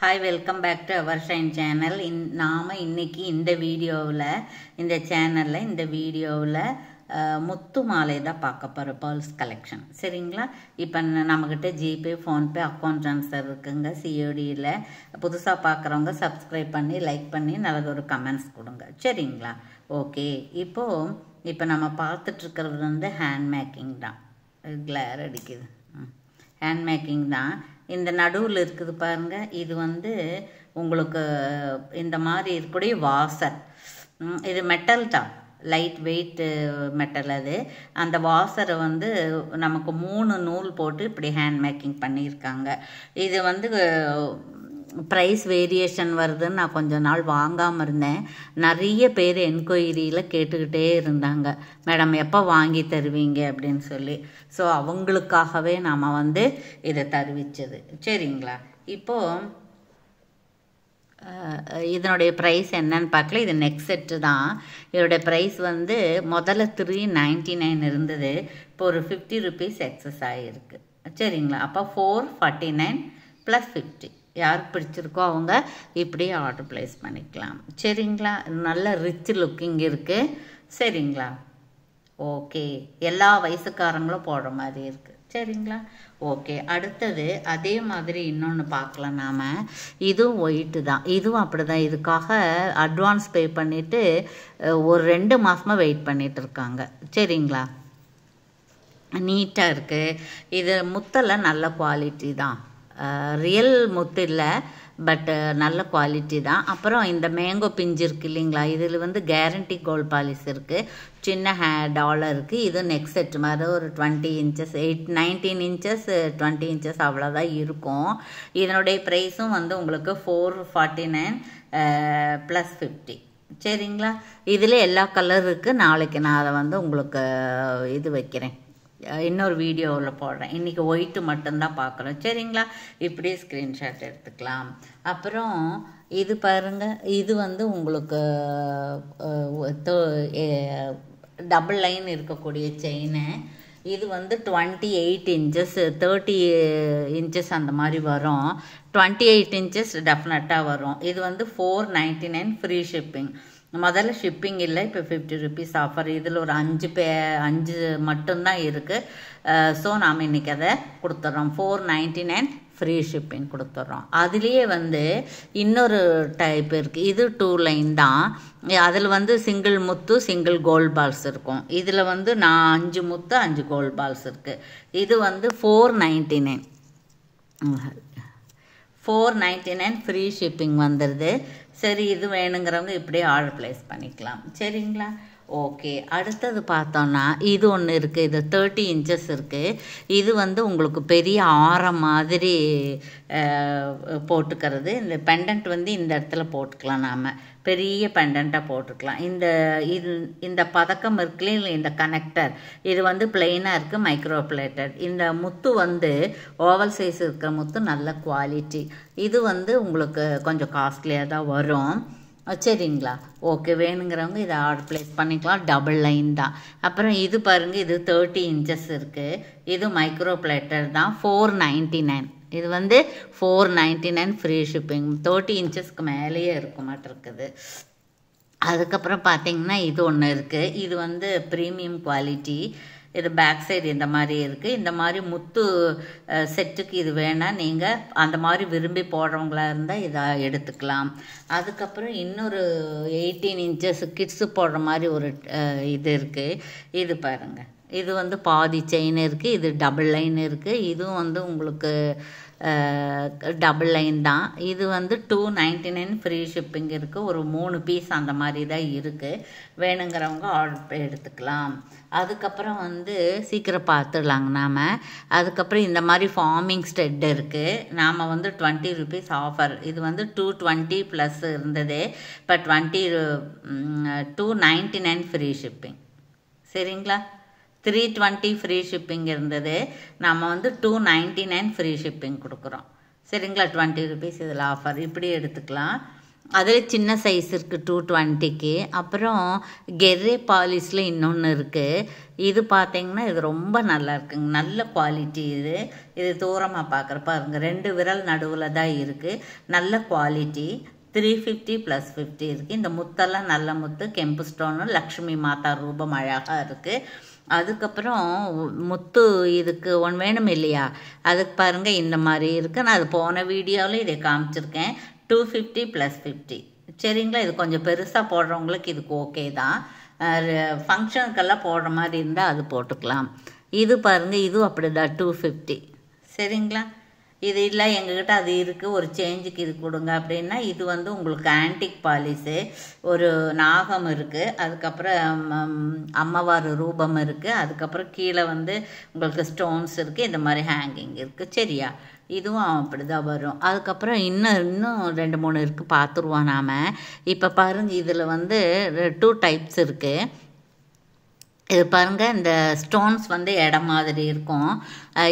Hi, welcome back to our Shine channel. நாம இன்னைக்கு இந்த வீடியோவில் இந்த சேனலில் இந்த வீடியோவில் முத்து மாலை தான் பார்க்க போகிற பேர்ல்ஸ் கலெக்ஷன். சரிங்களா? இப்போ நம்மக்கிட்ட ஜிபே ஃபோன்பே அக்கௌண்ட் ட்ரான்ஸ்ஃபர் இருக்குங்க. சிஓடியில் புதுசாக பார்க்குறவங்க சப்ஸ்கிரைப் பண்ணி லைக் பண்ணி நல்லது ஒரு கமெண்ட்ஸ் கொடுங்க. சரிங்களா? ஓகே. இப்போ நம்ம பார்த்துட்ருக்கிறது வந்து ஹேண்ட் மேக்கிங் தான். கிளேர் அடிக்குது. ஹேண்ட் மேக்கிங் தான். இந்த நடுவில் இருக்குது பாருங்க, இது வந்து உங்களுக்கு இந்த மாதிரி இருக்கக்கூடிய வாசர். இது மெட்டல் தான், லைட் வெயிட் மெட்டல். அது அந்த வாசரை வந்து நமக்கு 3 நூல் போட்டு இப்படி ஹேண்ட் மேக்கிங் பண்ணியிருக்காங்க. இது வந்து ப்ரைஸ் வேரியேஷன் வருதுன்னு நான் கொஞ்ச நாள் வாங்காமல் இருந்தேன். நிறைய பேர் என்கொயரியில் கேட்டுக்கிட்டே இருந்தாங்க, மேடம் எப்போ வாங்கி தருவீங்க அப்படின்னு சொல்லி. ஸோ அவங்களுக்காகவே நாம் வந்து இதை தருவிச்சது. சரிங்களா? இப்போது இதனுடைய ப்ரைஸ் என்னன்னு பார்க்கல. இது நெக் செட்டு தான். இதோடைய ப்ரைஸ் வந்து முதல்ல 399 இருந்தது. இப்போ ஒரு 50 rupees எக்ஸஸ் ஆகிருக்கு. சரிங்களா? அப்போ 449 + 50. யாருக்கு பிடிச்சிருக்கோ அவங்க இப்படி ஆர்டர் ப்ளேஸ் பண்ணிக்கலாம். சரிங்களா? நல்ல ரிச் லுக்கிங் இருக்குது. சரிங்களா? ஓகே. எல்லா வயசுக்காரங்களும் போடுற மாதிரி இருக்குது. சரிங்களா? ஓகே. அடுத்தது அதே மாதிரி இன்னொன்று பார்க்கலாம் நாம். இதுவும் ஒயிட்டு தான். இதுவும் அப்படி தான். இதுக்காக அட்வான்ஸ் பே பண்ணிவிட்டு ஒரு 2 மாதமாக வெயிட் பண்ணிகிட்டு இருக்காங்க. சரிங்களா? நீட்டாக இருக்குது. இது முத்தெல்லாம் நல்ல குவாலிட்டி தான். ரியல் முத்து இல்லை, பட் நல்ல குவாலிட்டி தான். அப்புறம் இந்த மேங்கோ பிஞ்சு இருக்குது இல்லைங்களா, இதில் வந்து கேரண்டி கோல்ட் பாலிஷ் இருக்குது. சின்ன டாலர் இருக்குது. இது நெக் செட் மாதிரி ஒரு 20 inches 19 inches 20 inches அவ்வளோதான் இருக்கும். இதனுடைய ப்ரைஸும் வந்து உங்களுக்கு 449 + 50. சரிங்களா? இதில் எல்லா கலர் இருக்குது. நாளைக்கு நான் அதை வந்து உங்களுக்கு இது வைக்கிறேன், இன்னொரு வீடியோவில் போடுறேன். இன்றைக்கி ஒயிட்டு மட்டும்தான் பார்க்குறோம். சரிங்களா? இப்படி ஸ்க்ரீன்ஷாட் எடுத்துக்கலாம். அப்புறம் இது பாருங்கள், இது வந்து உங்களுக்கு டபுள் லைன் இருக்கக்கூடிய செயினு. இது வந்து 28 inches 30 inches அந்த மாதிரி வரும். 28 inches டெஃபினட்டாக வரும். இது வந்து 499 ஃப்ரீ ஷிப்பிங். முதல்ல ஷிப்பிங் இல்லை, இப்போ 50 rupees ஆஃபர். இதில் ஒரு 5 மட்டும்தான் இருக்குது. ஸோ நாம் இன்றைக்கி அதை கொடுத்துட்றோம். 499 ஃப்ரீ ஷிப்பிங் கொடுத்துட்றோம். அதுலேயே வந்து இன்னொரு டைப் இருக்குது. இது 2 லைன் தான். அதில் வந்து சிங்கிள் முத்து சிங்கிள் கோல்ட் பால்ஸ் இருக்கும். இதில் வந்து 5 முத்து 5 கோல்ட் பால்ஸ் இருக்குது. இது வந்து 499 ஃப்ரீ ஷிப்பிங் வந்துடுது. சரி, இது வேணுங்கிறவங்க இப்படியே ஆர்டர் ப்ளேஸ் பண்ணிக்கலாம். சரிங்களா? ஓகே. அடுத்தது பார்த்தோன்னா இது ஒன்று இருக்குது. இது 30 inches இருக்குது. இது வந்து உங்களுக்கு பெரிய ஆரம் மாதிரி போட்டுக்கிறது. இந்த பெண்டன்ட் வந்து இந்த இடத்துல போட்டுக்கலாம். நாம் பெரிய பெண்டண்ட்டாக போட்டுக்கலாம். இந்த பதக்கம் இருக்குல்ல, இந்த கனெக்டர், இது வந்து பிளெயினாக இருக்குது, மைக்ரோ பிளேட்டட். இந்த முத்து வந்து ஓவல் சைஸ் இருக்கிற முத்து நல்ல குவாலிட்டி. இது வந்து உங்களுக்கு கொஞ்சம் காஸ்ட்லியாக தான் வரும். சரிங்களா? ஓகே. வேணுங்கிறவங்க இதை ஆர்டர் ப்ளேஸ் பண்ணிக்கலாம். டபுள் லைன் தான். அப்புறம் இது பாருங்கள், இது 30 inches இருக்குது. இது மைக்ரோ பிளேட்டர் தான். 499. இது வந்து 499 ஃப்ரீ ஷிப்பிங். 30 inchesக்கு மேலேயே இருக்க மாட்டிருக்குது. அதுக்கப்புறம் பார்த்தீங்கன்னா இது ஒன்று இருக்குது. இது வந்து ப்ரீமியம் குவாலிட்டி. இது பேக் சைடு இந்த மாதிரி இருக்குது. இந்த மாதிரி முத்து செட்டுக்கு இது வேணால் நீங்கள் அந்த மாதிரி விரும்பி போடுறவங்களா இருந்தால் இதை எடுத்துக்கலாம். அதுக்கப்புறம் இன்னொரு 18 inches கிட்ஸு போடுற மாதிரி ஒரு இது இருக்குது. இது பாருங்கள், இது வந்து பாதி செயின் இருக்குது. இது டபுள் லைன் இருக்குது. இதுவும் வந்து உங்களுக்கு டபுள் லைன் தான். இது வந்து 299 ஃப்ரீ ஷிப்பிங் இருக்குது. ஒரு 3 பீஸ் அந்த மாதிரி தான் இருக்குது. வேணுங்கிறவங்க ஆர்டர் எடுத்துக்கலாம். அதுக்கப்புறம் வந்து சீக்கிரம் பார்த்துடலாங்க நாம். அதுக்கப்புறம் இந்த மாதிரி ஃபார்மிங் ஸ்டெட் இருக்குது. நாம் வந்து 20 rupees ஆஃபர். இது வந்து 220 + இருந்தது. இப்போ 299 ஃப்ரீ ஷிப்பிங். சரிங்களா? 320 ஃப்ரீ ஷிப்பிங் இருந்தது. நம்ம வந்து 299 ஃப்ரீ ஷிப்பிங் கொடுக்குறோம். சரிங்களா? 20 rupees இதில் ஆஃபர். இப்படி எடுத்துக்கலாம். அதில் சின்ன சைஸ் இருக்குது 220க்கு. அப்புறம் கெர்ரே பாலிஸில் இன்னொன்று இருக்குது. இது பார்த்தீங்கன்னா இது ரொம்ப நல்லா இருக்குங்க, நல்ல குவாலிட்டி. இது தூரமாக பார்க்குற பாருங்க, 2 விரல் நடுவில் தான் இருக்குது, நல்ல குவாலிட்டி. 350 + 50 இருக்குது. இந்த முத்தெல்லாம் நல்ல முத்து, கெம்பு ஸ்டோனு, லக்ஷ்மி மாதா ரூபம் அழகாக இருக்குது. அதுக்கப்புறம் முத்து இதுக்கு ஒன்று வேணும் இல்லையா, அதுக்கு பாருங்கள் இந்த மாதிரி இருக்குது. நான் அது போன வீடியோவில் இதை காமிச்சிருக்கேன். 250 + 50. சரிங்களா, இது கொஞ்சம் பெருசாக போடுறவங்களுக்கு இதுக்கு ஓகே தான். ஃபங்க்ஷனுக்கெல்லாம் போடுற மாதிரி இருந்தால் அது போட்டுக்கலாம். இது பாருங்கள், இதுவும் அப்படி தான் 250. சரிங்களா, இது இல்லை எங்ககிட்ட அது இருக்குது, ஒரு சேஞ்சுக்கு இது கொடுங்க அப்படின்னா, இது வந்து உங்களுக்கு ஆன்டிக் பாலிஸு, ஒரு நாகம் இருக்குது, அதுக்கப்புறம் அம்மவார் ரூபம் இருக்குது, அதுக்கப்புறம் கீழே வந்து உங்களுக்கு ஸ்டோன்ஸ் இருக்குது, இந்த மாதிரி ஹேங்கிங் இருக்குது. சரியா, இதுவும் அப்படி தான் வரும். அதுக்கப்புறம் இன்னும் 2-3 இருக்குது, பார்த்துருவோம் நாம். இப்போ பாருங்கள், இதில் வந்து 2 டைப்ஸ் இருக்குது. இது பாருங்கள், இந்த ஸ்டோன்ஸ் வந்து இடம் மாதிரி இருக்கும்.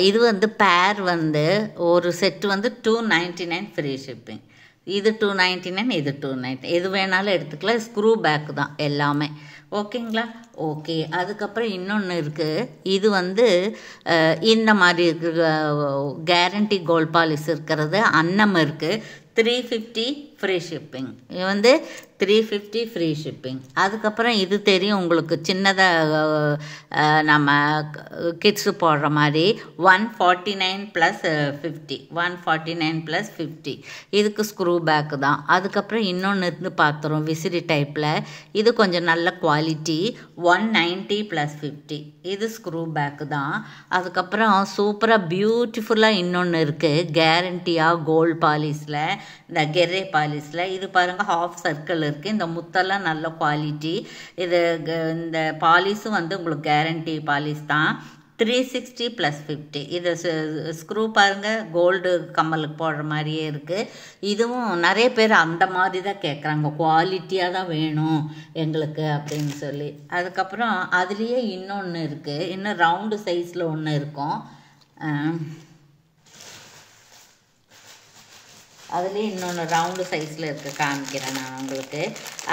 இது வந்து பேர் வந்து ஒரு செட்டு வந்து 299 ஃப்ரீ ஷிப்பிங். இது 299, இது 290, எது வேணாலும் எடுத்துக்கலாம். ஸ்க்ரூ பேக் தான் எல்லாமே. ஓகேங்களா, ஓகே. அதுக்கப்புறம் இன்னொன்று இருக்குது, இது வந்து இந்த மாதிரி இருக்குது, கேரண்டி கோல்ட் பாலிஸ் இருக்கிறது. அன்னம் இருக்குது, 350 ஃப்ரீ ஷிப்பிங். இது வந்து 350 ஃப்ரீ ஷிப்பிங். அதுக்கப்புறம் இது தெரியும் உங்களுக்கு, சின்னதாக நம்ம கிட்ஸு போடுற மாதிரி 149 + 50, 149 + 50. இதுக்கு ஸ்க்ரூ பேக்கு தான். அதுக்கப்புறம் இன்னொன்று இருந்து பார்த்துரும், விசிறி டைப்பில். இது கொஞ்சம் நல்ல குவாலிட்டி, 190 + 50. இது ஸ்க்ரூ பேக்கு தான். அதுக்கப்புறம் சூப்பராக பியூட்டிஃபுல்லாக இன்னொன்று இருக்குது, கேரண்டியாக கோல்ட் பாலிஸில், இந்த கெர்ரே பாலிஸில். இது பாருங்கள், ஹாஃப் சர்க்கிள் இருக்குது. இந்த முத்தெல்லாம் நல்ல குவாலிட்டி. இந்த பாலிஸும் வந்து உங்களுக்கு கேரண்டி பாலிஸ் தான். 360 + 50. இது ஸ்க்ரூ பாருங்கள், கோல்டு கம்மலுக்கு போடுற மாதிரியே இருக்குது. இதுவும் நிறைய பேர் அந்த மாதிரி தான் கேட்குறாங்க, குவாலிட்டியாக தான் வேணும் எங்களுக்கு அப்படின்னு சொல்லி. அதுக்கப்புறம் அதுலேயே இன்னொன்று இருக்குது, இன்னும் ரவுண்டு சைஸில் ஒன்று இருக்கும். அதுலேயே இன்னொன்று ரவுண்டு சைஸில் இருக்குது, காமிக்கிறேன் நான் உங்களுக்கு.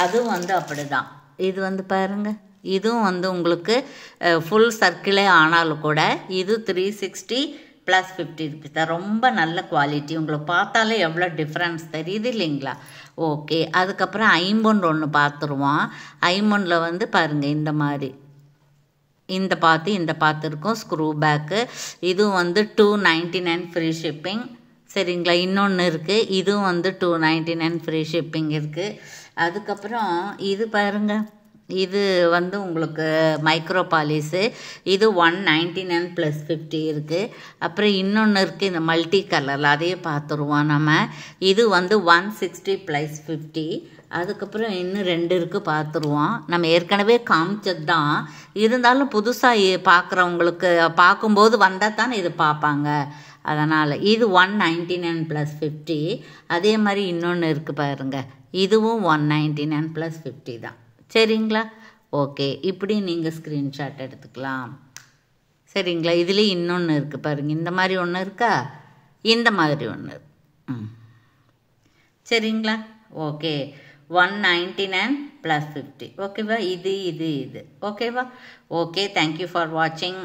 அதுவும் வந்து அப்படி தான். இது வந்து பாருங்கள், இதுவும் வந்து உங்களுக்கு ஃபுல் சர்க்கிளே ஆனாலும் கூட இது 360 + 50 ருபீஸ் தான். ரொம்ப நல்ல குவாலிட்டி, உங்களுக்கு பார்த்தாலே எவ்வளோ டிஃப்ரென்ஸ் தெரியுது இல்லைங்களா. ஓகே. அதுக்கப்புறம் ஐம்பொன் ஒன்று பார்த்துருவோம். ஐம்பொனில் வந்து பாருங்கள், இந்த மாதிரி இந்த பார்த்து இருக்கும், ஸ்க்ரூ பேக்கு. இதுவும் வந்து 299 ஃப்ரீ ஷிப்பிங். சரிங்களா, இன்னொன்று இருக்குது, இதுவும் வந்து 299 ஃப்ரீ ஷிப்பிங் இருக்குது. அதுக்கப்புறம் இது பாருங்கள், இது வந்து உங்களுக்கு மைக்ரோ பாலிஸு. இது 199 + 50 இருக்குது. அப்புறம் இன்னொன்று இருக்குது, இந்த மல்டி கலரில், அதையே பார்த்துருவோம் நம்ம. இது வந்து 160 + 50. அதுக்கப்புறம் இன்னும் 2 இருக்குது, பார்த்துருவோம். நம்ம ஏற்கனவே காமிச்சது தான், இருந்தாலும் புதுசாக பார்க்குறவங்களுக்கு பார்க்கும்போது வந்தால் தானே இது பார்ப்பாங்க, அதனால். இது 199 + 50. அதே மாதிரி இன்னொன்று இருக்குது பாருங்கள், இதுவும் 199 + 50 தான். சரிங்களா, ஓகே. இப்படி நீங்கள் ஸ்க்ரீன்ஷாட் எடுத்துக்கலாம். சரிங்களா, இதுலேயே இன்னொன்று இருக்குது பாருங்கள், இந்த மாதிரி ஒன்று இருக்கா, இந்த மாதிரி ஒன்று. சரிங்களா, ஓகே. 199 + 50. ஓகேவா, இது ஓகேவா. ஓகே, தேங்க்யூ ஃபார் வாட்சிங்.